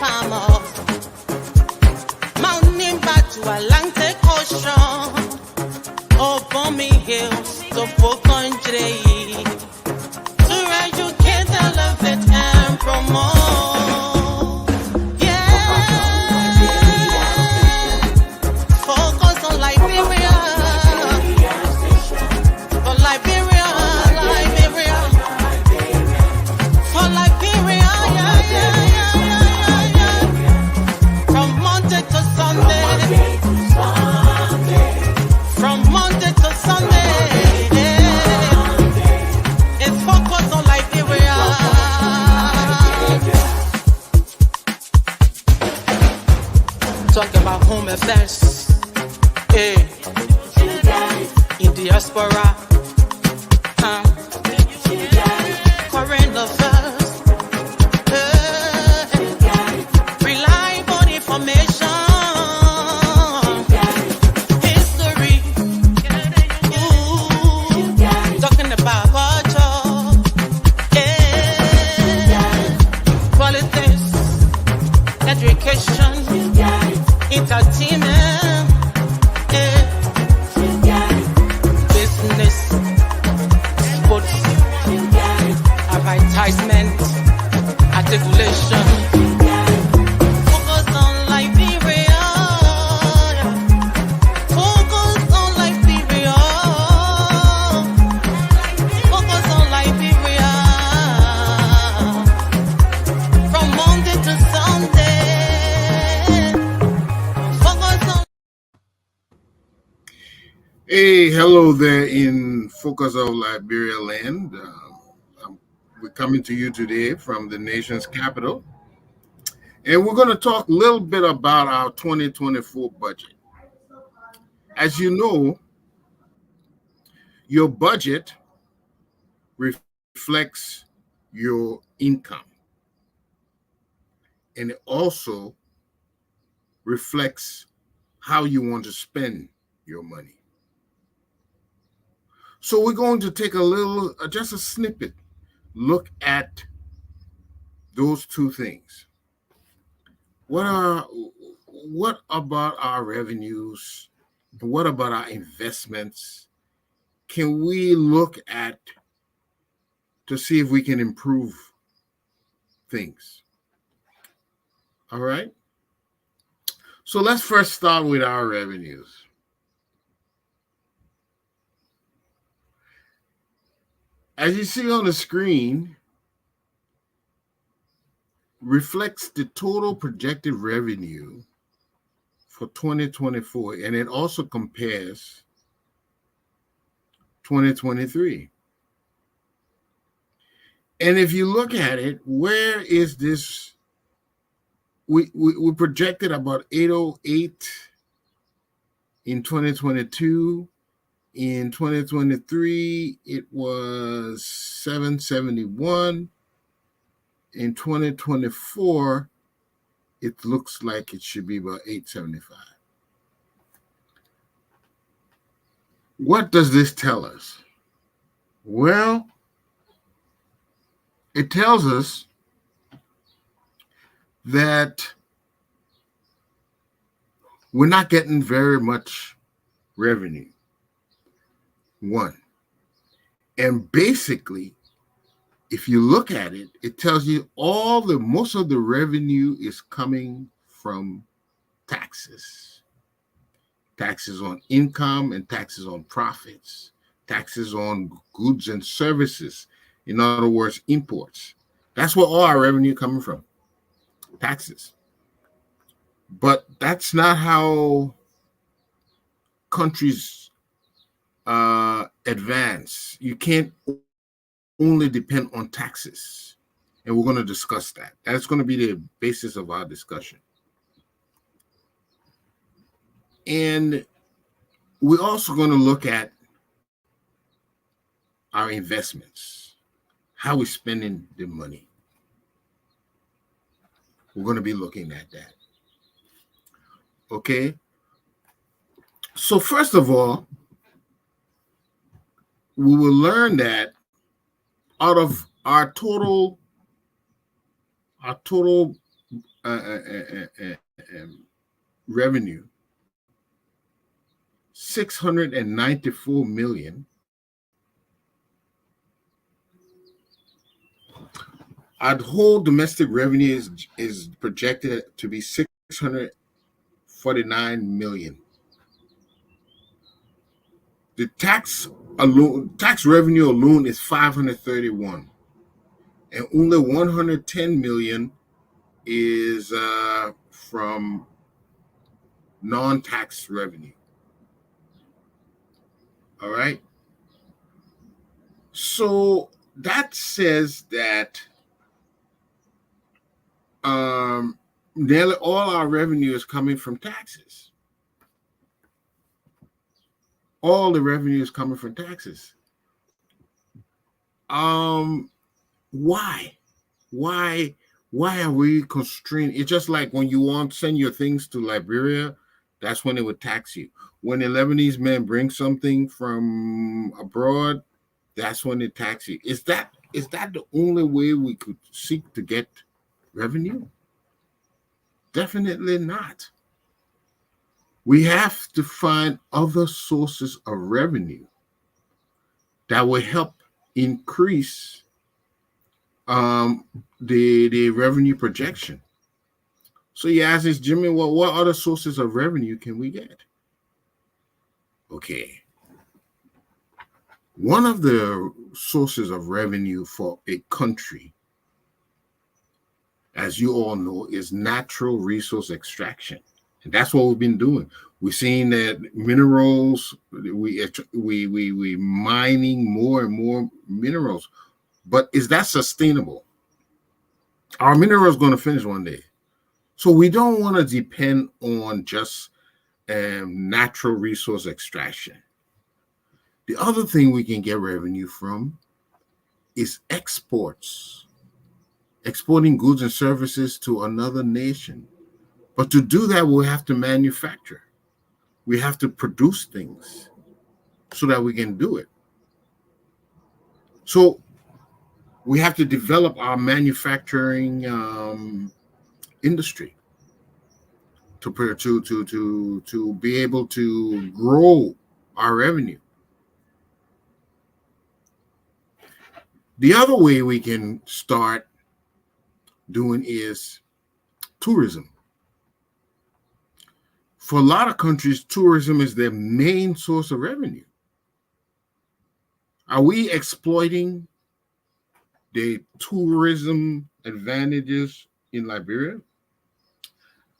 palm off. Mountain back to Atlantic Ocean. Upon me hills to Pocondre. To educate, elevate, and promote. Yeah. Focus on Liberia. For Liberia, Liberia. For Liberia, yeah. From Monday to Sunday. From Monday to Sunday. It's focus on Liberia. Talk about home affairs. Hey. In diaspora. Current affairs. Reliable information. History. Talking about culture. Politics. Education. Entertainment. Business. Sports. Advertisement. Articulation. Focus on Liberia. Focus on Liberia. Focus on Liberia. From Monday to Sunday. Focus on. Hey, hello there in Focus of Liberia land. We're coming to you today from the nation's capital, and we're going to talk a little bit about our 2024 budget. As you know, your budget reflects your income, and it also reflects how you want to spend your money. So we're going to take a little, just a snippet, look at those two things. What about our revenues? What about our investments? Can we look at to see if we can improve things? All right. So let's first start with our revenues. As you see on the screen, reflects the total projected revenue for 2024, and it also compares 2023. And if you look at it, where is this? We projected about 808 in 2022. In 2023, it was 771. In 2024, it looks like it should be about 875. What does this tell us? Well, it tells us that we're not getting very much revenue. One. And basically, if you look at it, it tells you most of the revenue is coming from taxes. Taxes on income and taxes on profits, taxes on goods and services. In other words, imports. That's where all our revenue coming from, taxes. But that's not how countries advance. You can't only depend on taxes. And we're going to discuss that. That's going to be the basis of our discussion. And we're also going to look at our investments, how we're spending the money. We're going to be looking at that. Okay? So first of all, we will learn that out of our total revenue, 694 million. Our whole domestic revenue is projected to be 649 million. The tax revenue alone is 531, and only 110 million is from non-tax revenue. All right. So that says that nearly all our revenue is coming from taxes. All the revenue is coming from taxes. Why? Why are we constrained? It's just like when you want to send your things to Liberia, that's when it would tax you. When a Lebanese man brings something from abroad, that's when it tax you. Is that the only way we could seek to get revenue? Definitely not. We have to find other sources of revenue that will help increase the revenue projection. So you ask us, Jimmy, well, what other sources of revenue can we get? Okay. One of the sources of revenue for a country, as you all know, is natural resource extraction. And that's what we've been doing. We're seeing that minerals, we mining more and more minerals. But is that sustainable? Our mineral is going to finish one day. So we don't want to depend on just natural resource extraction. The other thing we can get revenue from is exports, exporting goods and services to another nation. But to do that, we'll have to manufacture. We have to produce things so that we can do it. So we have to develop our manufacturing industry to be able to grow our revenue. The other way we can start doing is tourism. For a lot of countries, tourism is their main source of revenue. Are we exploiting the tourism advantages in Liberia?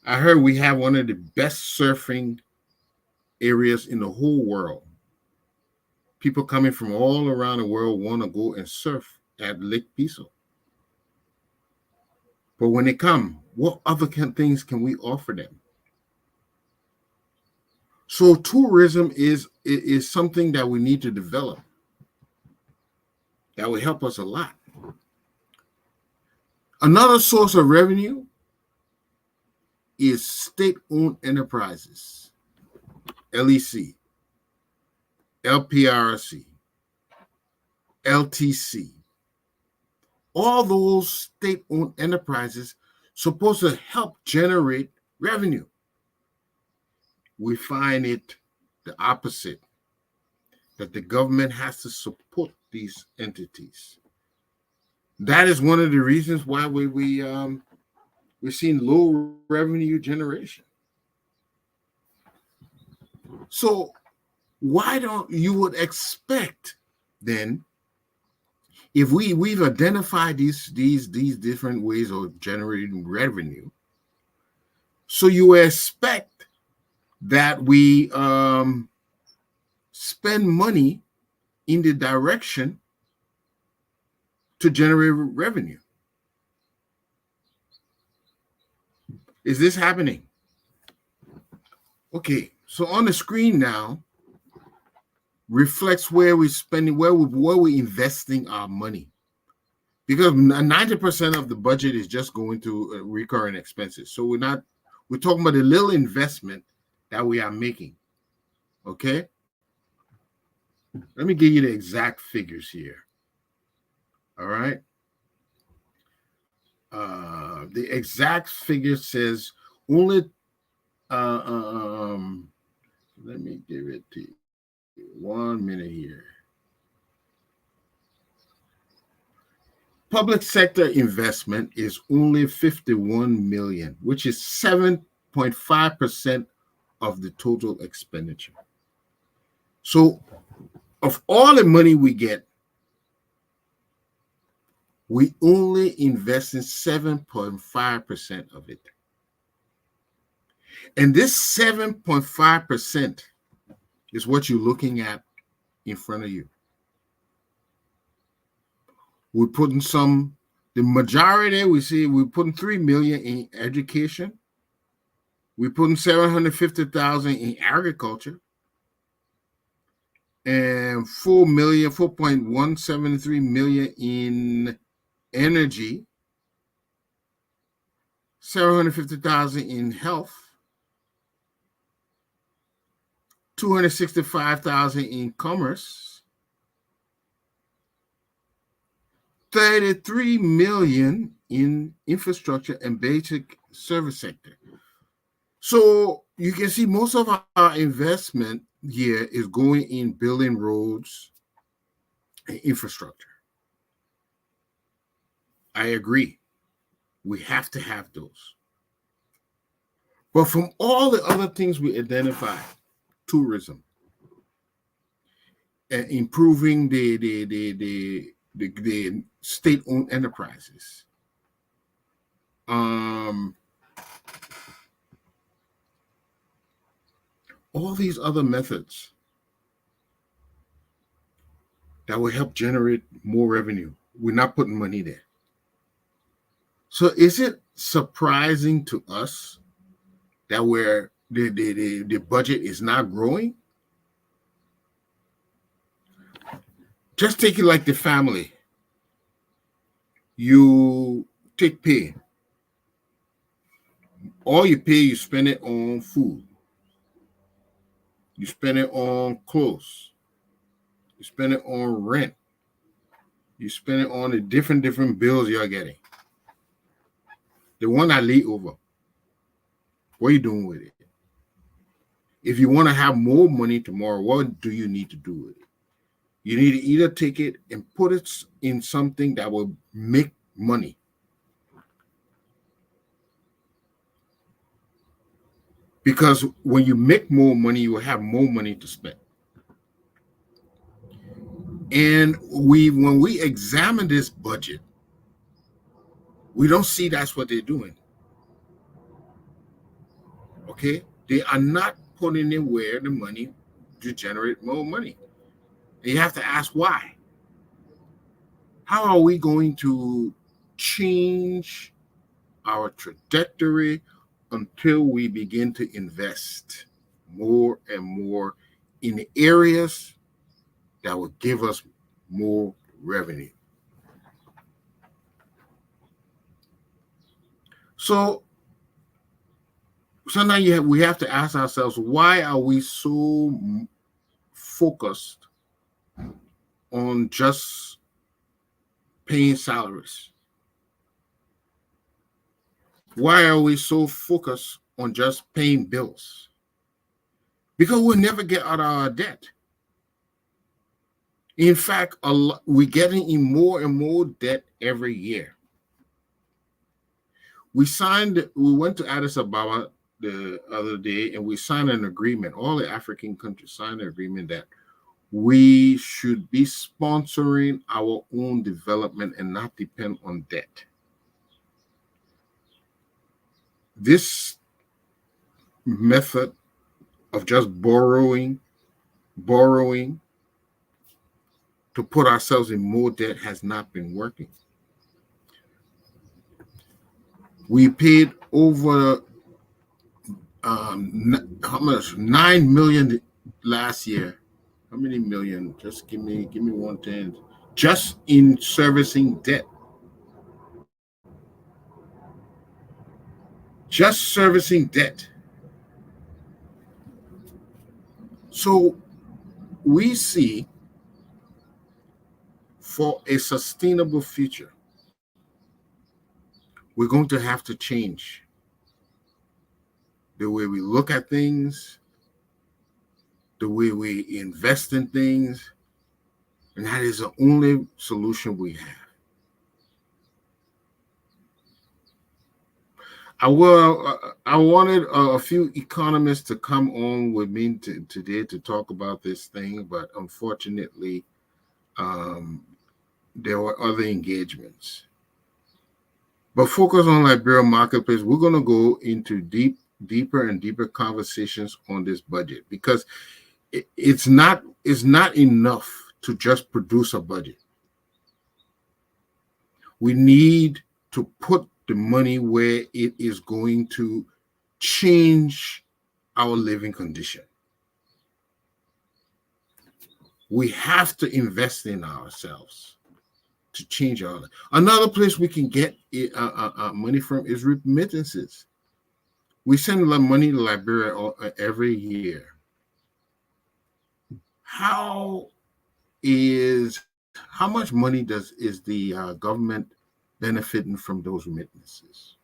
I heard we have one of the best surfing areas in the whole world. People coming from all around the world want to go and surf at Lake Piso. But when they come, what other things can we offer them? So tourism is something that we need to develop. That will help us a lot. Another source of revenue is state-owned enterprises, LEC, LPRC, LTC. All those state-owned enterprises supposed to help generate revenue. We find it the opposite, that the government has to support these entities. That is one of the reasons why we're seeing low revenue generation. So why don't you would expect then, if we've identified these different ways of generating revenue, so you expect that we spend money in the direction to generate revenue. Is this happening? Okay, so on the screen now reflects where we're spending, where we're investing our money. Because 90% of the budget is just going to recurring expenses. So we're talking about a little investment that we are making. Okay? Let me give you the exact figures here. All right. the exact figure says only. Let me give it to you. 1 minute here. Public sector investment is only 51 million, which is 7.5% of the total expenditure. So, of all the money we get, we only invest in 7.5% of it. And this 7.5% is what you're looking at in front of you. We're putting the majority, we're putting 3 million in education. We're putting 750,000 in agriculture and 4.173 million in energy, 750,000 in health, 265,000 in commerce, 33 million in infrastructure and basic service sector. So you can see most of our investment here is going in building roads and infrastructure. I agree. We have to have those. But from all the other things we identified, tourism, and improving the state-owned enterprises, all these other methods that will help generate more revenue, we're not putting money there. So is it surprising to us that the budget is not growing? Just take it like the family. You take pay. All you pay, you spend it on food. You spend it on clothes. You spend it on rent. You spend it on the different bills you're getting. The one that lay over, what are you doing with it? If you want to have more money tomorrow, what do you need to do with it? You need to either take it and put it in something that will make money. Because when you make more money, you will have more money to spend. And when we examine this budget, we don't see that's what they're doing. Okay? They are not putting in where the money to generate more money. And you have to ask why. How are we going to change our trajectory until we begin to invest more and more in the areas that will give us more revenue? So now we have to ask ourselves, why are we so focused on just paying salaries? Why are we so focused on just paying bills? Because we'll never get out of our debt. In fact, we're getting in more and more debt every year. We went to Addis Ababa the other day and we signed an agreement. All the African countries signed an agreement that we should be sponsoring our own development and not depend on debt. This method of just borrowing to put ourselves in more debt has not been working. We paid over how much? 9 million last year. How many million? Just give me 110. Just in servicing debt. Just servicing debt. So we see, for a sustainable future, we're going to have to change the way we look at things, the way we invest in things, and that is the only solution we have. I wanted a few economists to come on with me today to talk about this thing, but unfortunately, there were other engagements. But focus on Liberia Marketplace. We're going to go into deeper and deeper conversations on this budget, because it's not enough to just produce a budget. We need to put the money where it is going to change our living condition. We have to invest in ourselves to change our life. Another place we can get money from is remittances. We send money to Liberia every year. How much money is the government benefiting from those remittances?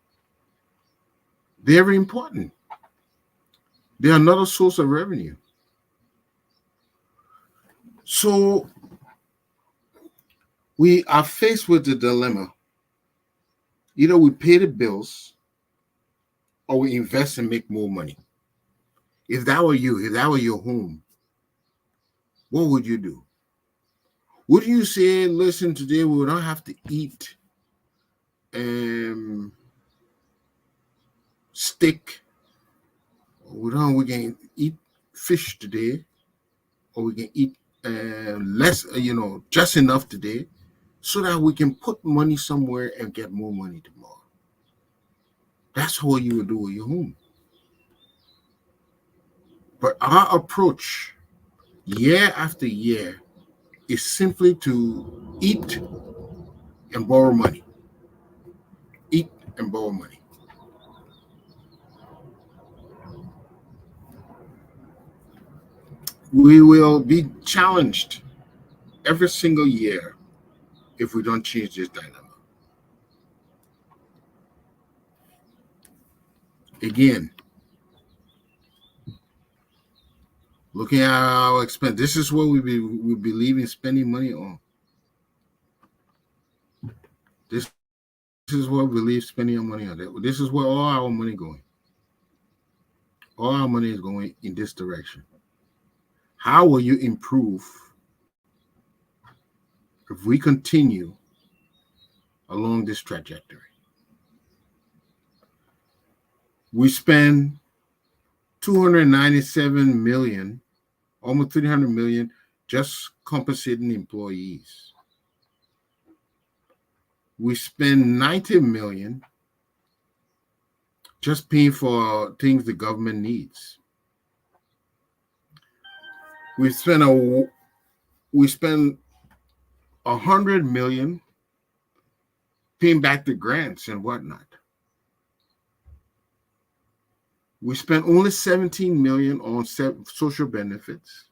Very important. They're another source of revenue. So we are faced with the dilemma. Either we pay the bills or we invest and make more money. If that were you, if that were your home, what would you do? Would you say, listen, today we don't have to eat steak? We can eat fish today, or we can eat less, just enough today, so that we can put money somewhere and get more money tomorrow. That's what you would do with your home. But our approach, year after year, is simply to eat and borrow money. Eat and borrow money. We will be challenged every single year if we don't change this dynamic. Again, looking at our expense, this is what we believe in spending money on. This is what we believe spending our money on. This is where all our money going. All our money is going in this direction. How will you improve if we continue along this trajectory? We spend $297 million, almost $300 million, just compensating employees. We spend $90 million just paying for things the government needs. We spend $100 million paying back the grants and whatnot. We spent only $17 million on social benefits,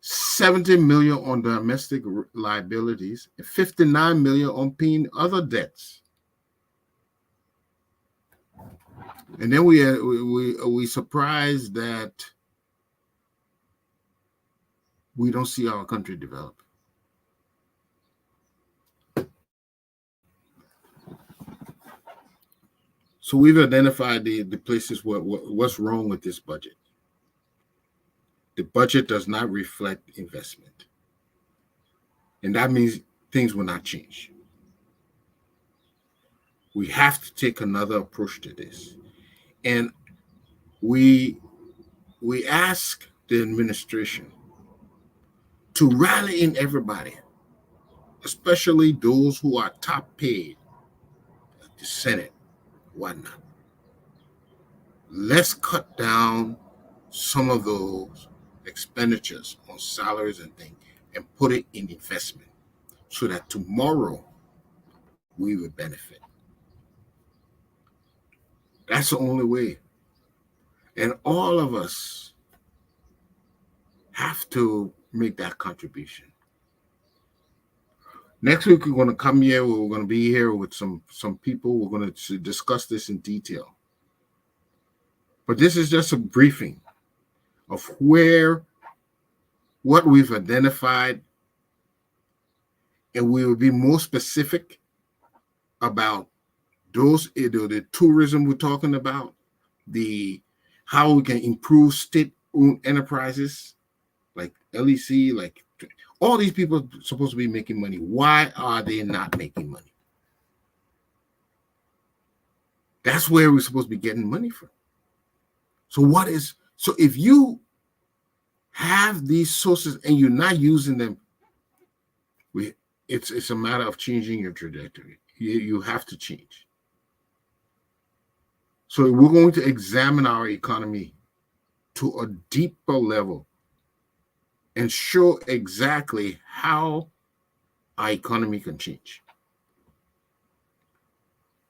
$70 million on domestic liabilities, and $59 million on paying other debts. And then we surprised that we don't see our country develop. So we've identified the places what's wrong with this budget. The budget does not reflect investment. And that means things will not change. We have to take another approach to this. And we ask the administration to rally in everybody, especially those who are top paid, like the Senate, whatnot. Let's cut down some of those expenditures on salaries and things and put it in investment so that tomorrow we will benefit. That's the only way. And all of us have to make that contribution. Next week we're going to come here. We're going to be here with some people. We're going to discuss this in detail. But this is just a briefing of what we've identified, and we will be more specific about those, the tourism we're talking about, how we can improve state-owned enterprises like LEC, like all these people are supposed to be making money. Why are they not making money? That's where we're supposed to be getting money from. So if you have these sources and you're not using them, it's a matter of changing your trajectory. You have to change. So we're going to examine our economy to a deeper level and show exactly how our economy can change,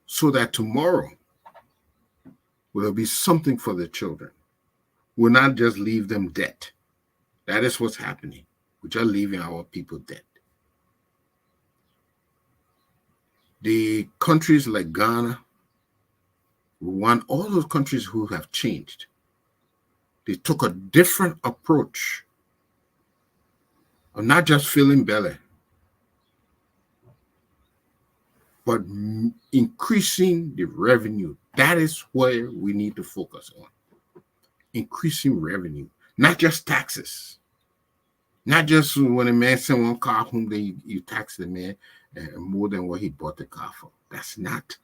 so that tomorrow will be something for the children. We'll not just leave them dead. That is what's happening. We're just leaving our people dead. The countries like Ghana, Rwanda, all those countries who have changed, they took a different approach of not just filling belly, but increasing the revenue. That is where we need to focus on. Increasing revenue, not just taxes. Not just when a man sends one car home, then you tax the man more than what he bought the car for. That's not.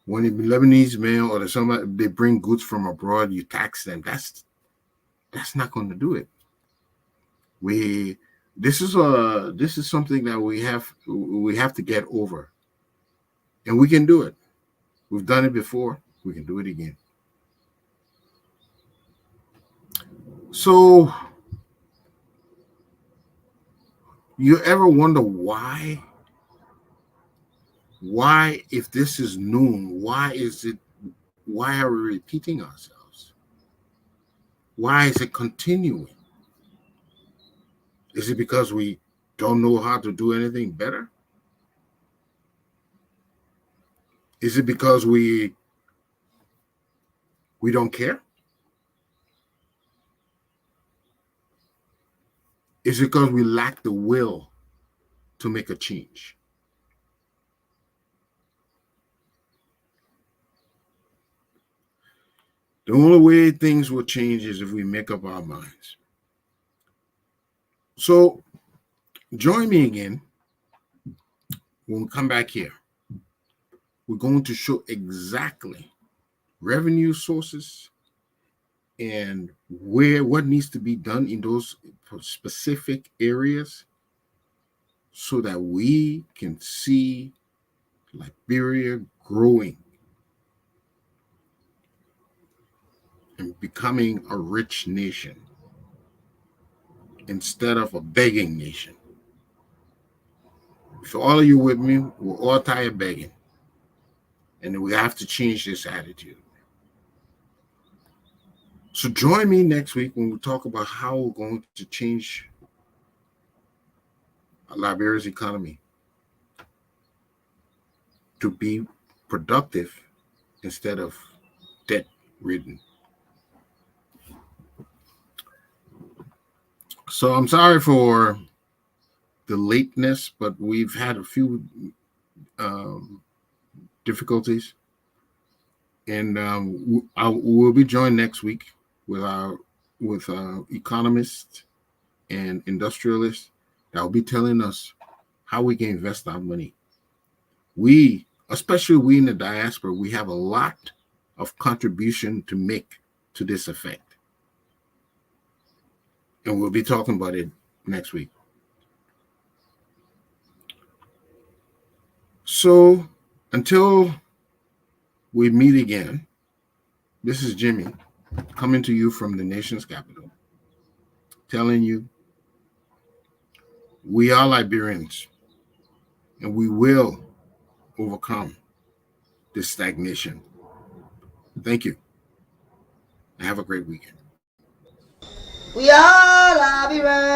When a Lebanese man or somebody, they bring goods from abroad, you tax them. That's not going to do it. This is something that we have to get over, and we can do it. We've done it before. We can do it again. So, you ever wonder why? Why, if this is known, why are we repeating ourselves? Why is it continuing? Is it because we don't know how to do anything better? Is it because we don't care? Is it because we lack the will to make a change? The only way things will change is if we make up our minds. So join me again when we come back here. We're going to show exactly revenue sources and what needs to be done in those specific areas so that we can see Liberia growing and becoming a rich nation instead of a begging nation. So all of you with me, we're all tired of begging. And we have to change this attitude. So join me next week when we talk about how we're going to change Liberia's economy to be productive instead of debt-ridden. So I'm sorry for the lateness, but we've had a few difficulties, and we'll be joined next week with economists and industrialists that will be telling us how we can invest our money. Especially we in the diaspora, we have a lot of contribution to make to this effect. And we'll be talking about it next week. So until we meet again, this is Jimmy coming to you from the nation's capital, telling you we are Liberians and we will overcome this stagnation. Thank you. And have a great weekend. We are Liberians.